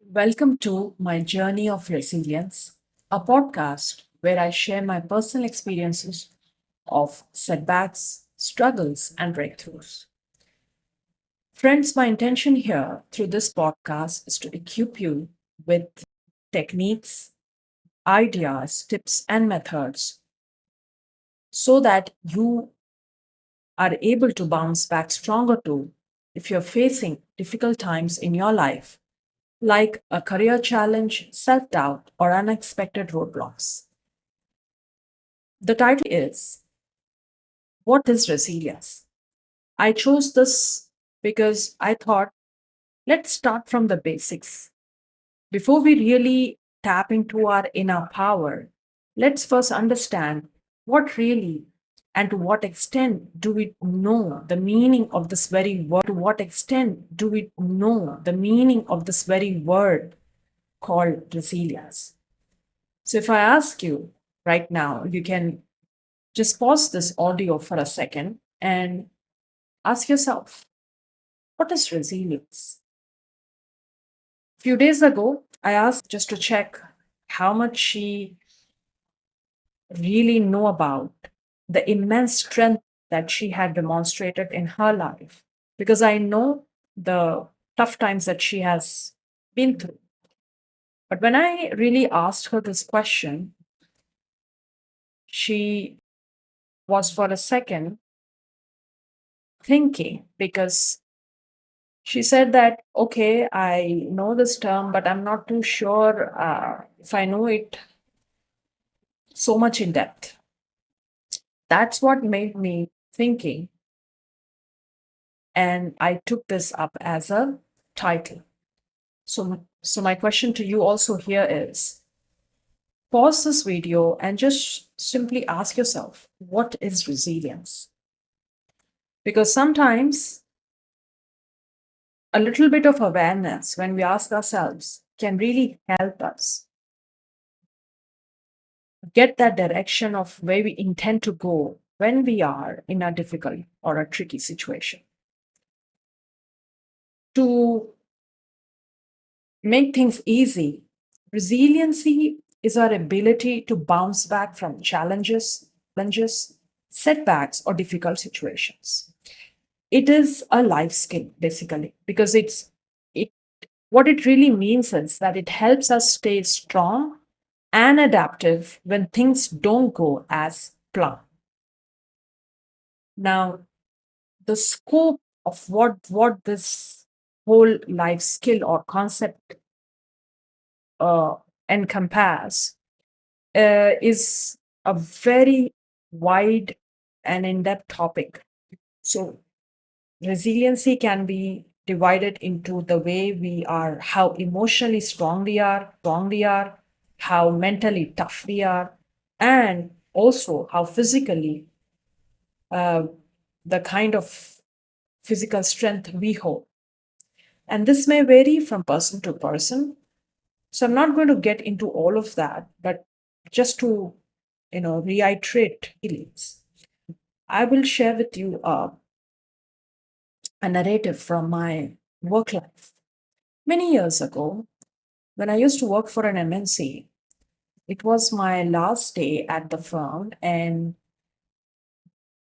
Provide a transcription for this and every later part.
Welcome to my journey of resilience, a podcast where I share my personal experiences of setbacks, struggles, and breakthroughs. Friends, my intention here through this podcast is to equip you with techniques, ideas, tips, and methods so that you are able to bounce back stronger too if you're facing difficult times in your life, like a career challenge, self doubt, or unexpected roadblocks. The title is What is Resilience? I chose this because I thought let's start from the basics. Before we really tap into our inner power, let's first understand what really and to what extent do we know the meaning of this very word? To what extent do we know the meaning of this very word called resilience? So, if I ask you right now, you can just pause this audio for a second and ask yourself, what is resilience? A few days ago, I asked just to check how much she really know about the immense strength that she had demonstrated in her life because I know the tough times that she has been through. But when I really asked her this question, she was for a second thinking because she said that, okay, I know this term, but I'm not too sure if I know it so much in depth. That's what made me thinking, and I took this up as a title. So my question to you also here is pause this video and just simply ask yourself, what is resilience? Because sometimes a little bit of awareness when we ask ourselves can really help us get that direction of where we intend to go when we are in a difficult or a tricky situation. To make things easy, resiliency is our ability to bounce back from challenges, setbacks, or difficult situations. It is a life skill, basically, because it what it really means is that it helps us stay strong and adaptive when things don't go as planned. Now, the scope of what this whole life skill or concept uh, encompass is a very wide and in-depth topic. So resiliency can be divided into the way we are, how emotionally strong we are, how mentally tough we are, and also how physically uh, the kind of physical strength we hold. And this may vary from person to person. So I'm not going to get into all of that, but just to reiterate feelings, I will share with you a narrative from my work life. Many years ago, when I used to work for an MNC, it was my last day at the firm, and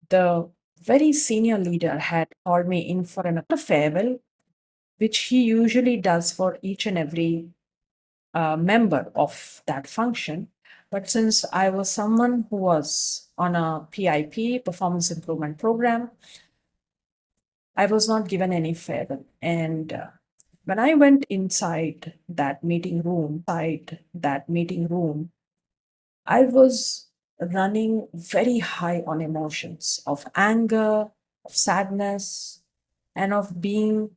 the very senior leader had called me in for a farewell, which he usually does for each and every member of that function. But since I was someone who was on a PIP, performance improvement program, I was not given any farewell. And when I went inside that meeting room, I was running very high on emotions of anger, of sadness, and of being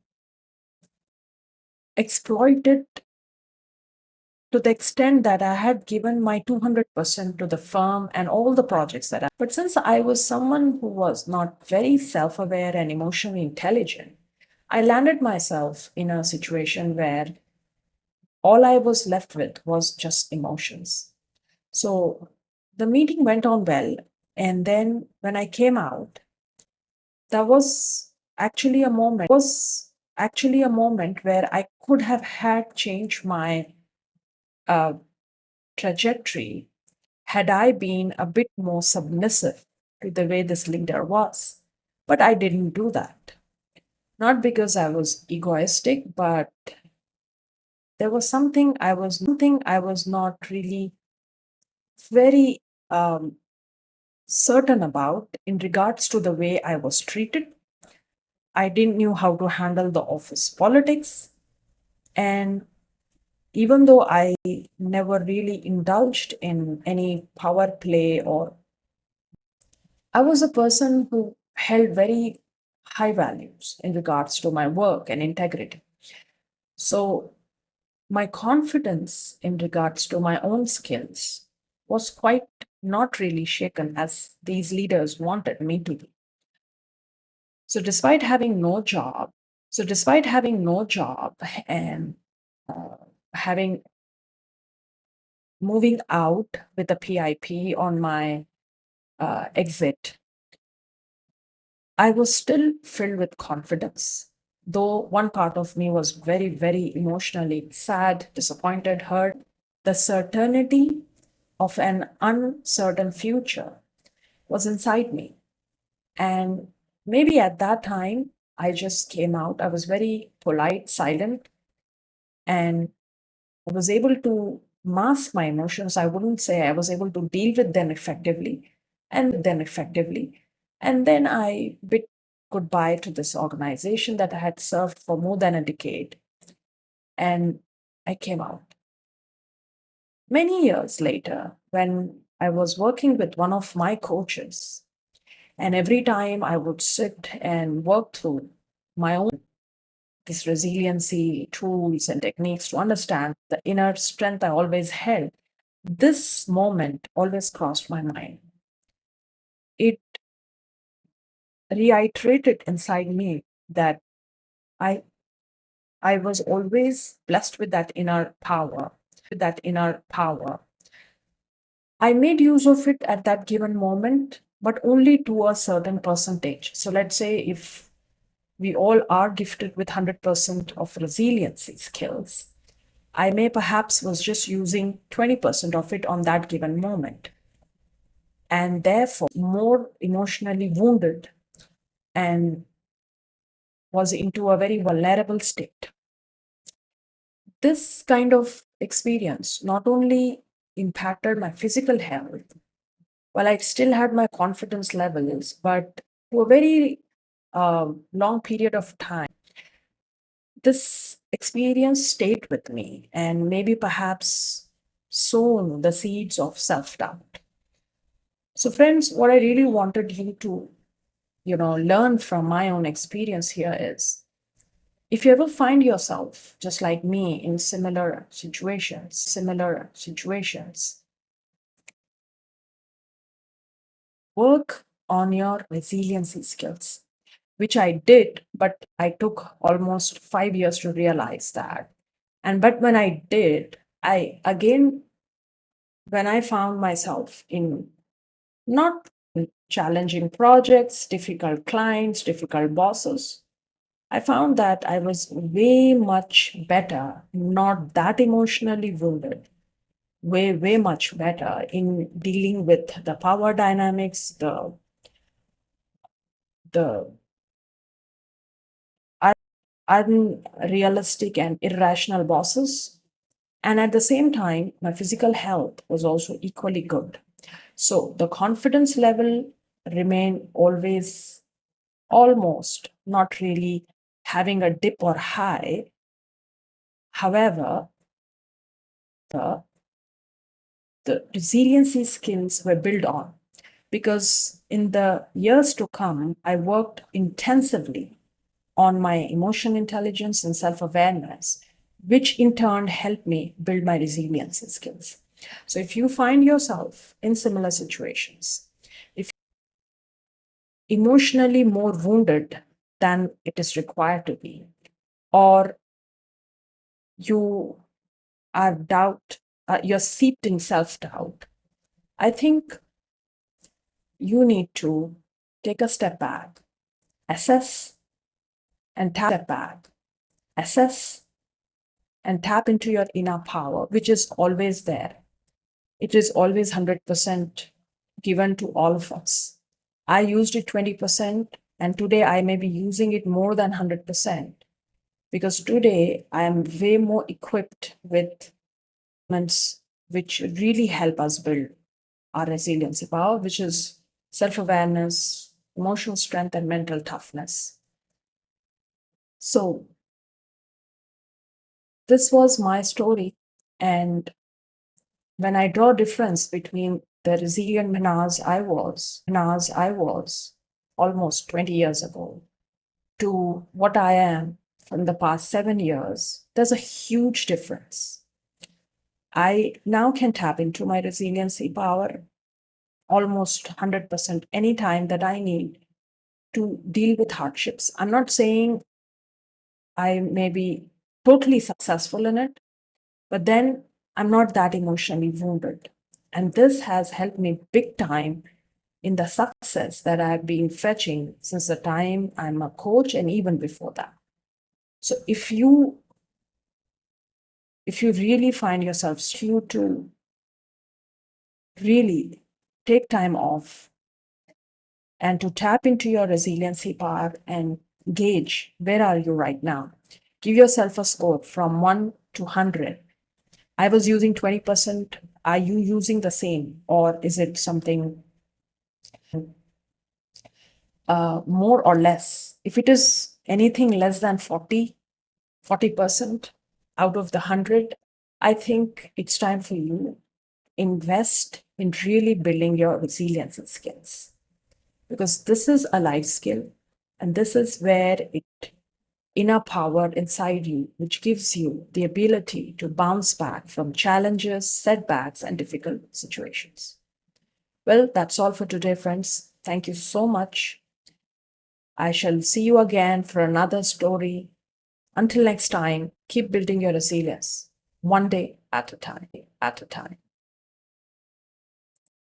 exploited to the extent that I had given my 200% to the firm and all the projects that I. But since I was someone who was not very self aware and emotionally intelligent, I landed myself in a situation where all I was left with was just emotions. So the meeting went on well. And then when I came out, there was actually a moment. actually a moment where I could have had changed my uh, trajectory had I been a bit more submissive to the way this leader was. But I didn't do that. Not because I was egoistic, but there was something I was not really very certain about in regards to the way I was treated. I didn't know how to handle the office politics. And even though I never really indulged in any power play, or I was a person who held very high values in regards to my work and integrity. So my confidence in regards to my own skills was quite not really shaken as these leaders wanted me to be. So despite having no job, despite having no job and uh, having moving out with a PIP on my exit, I was still filled with confidence. Though one part of me was very, very emotionally sad, disappointed, hurt, the certainty of an uncertain future was inside me. And maybe at that time, I just came out. I was very polite, silent, and I was able to mask my emotions. I wouldn't say I was able to deal with them effectively And then I bid goodbye to this organization that I had served for more than a decade. And I came out. Many years later, when I was working with one of my coaches, and every time I would sit and work through my own this resiliency tools and techniques to understand the inner strength I always held, this moment always crossed my mind. It reiterated inside me that I I was always blessed with that inner power, I made use of it at that given moment, but only to a certain percentage. So let's say if we all are gifted with 100% of resiliency skills, I may perhaps was just using 20% of it on that given moment, and therefore more emotionally wounded and was into a very vulnerable state. This kind of experience not only impacted my physical health, while I still had my confidence levels, but for a very long period of time, this experience stayed with me and maybe perhaps sown the seeds of self doubt. So, friends, what I really wanted you to, learn from my own experience here is if you ever find yourself just like me in similar situations, work on your resiliency skills, which I did, but I took almost 5 years to realize that. And but when I did, I again, when I found myself in not challenging projects, difficult clients, difficult bosses, I found that I was way much better, not that emotionally wounded, way much better in dealing with the power dynamics, the unrealistic and irrational bosses. And at the same time, my physical health was also equally good. So the confidence level remained always almost not really having a dip or high. However, the, the resiliency skills were built on because in the years to come, I worked intensively on my emotional intelligence and self awareness, which in turn helped me build my resiliency skills. So if you find yourself in similar situations, if emotionally more wounded than it is required to be, or you are you're seeped in self doubt, I think you need to take a step back, assess and step back assess and tap into your inner power, which is always there. It is always 100% given to all of us. I used it 20%, and today I may be using it more than 100% because today I am way more equipped with elements which really help us build our resiliency power, which is self awareness, emotional strength, and mental toughness. So, this was my story. And when I draw difference between the resilient Manaz I was almost 20 years ago to what I am from the past 7 years, there's a huge difference. I now can tap into my resiliency power almost 100% anytime that I need to deal with hardships. I'm not saying I may be totally successful in it, but then I'm not that emotionally wounded. And this has helped me big time in the success that I've been fetching since the time I'm a coach and even before that. So if you really find yourself skewed to really take time off and to tap into your resiliency power and gauge where are you right now. Give yourself a score from 1 to 100. I was using 20%. Are you using the same, or is it something more or less? If it is anything less than 40% out of the 100, I think it's time for you invest in really building your resilience and skills, because this is a life skill, and this is where it inner power inside you, which gives you the ability to bounce back from challenges, setbacks, and difficult situations. Well, that's all for today, friends. Thank you so much. I shall see you again for another story. Until next time, keep building your resilience, one day at a time.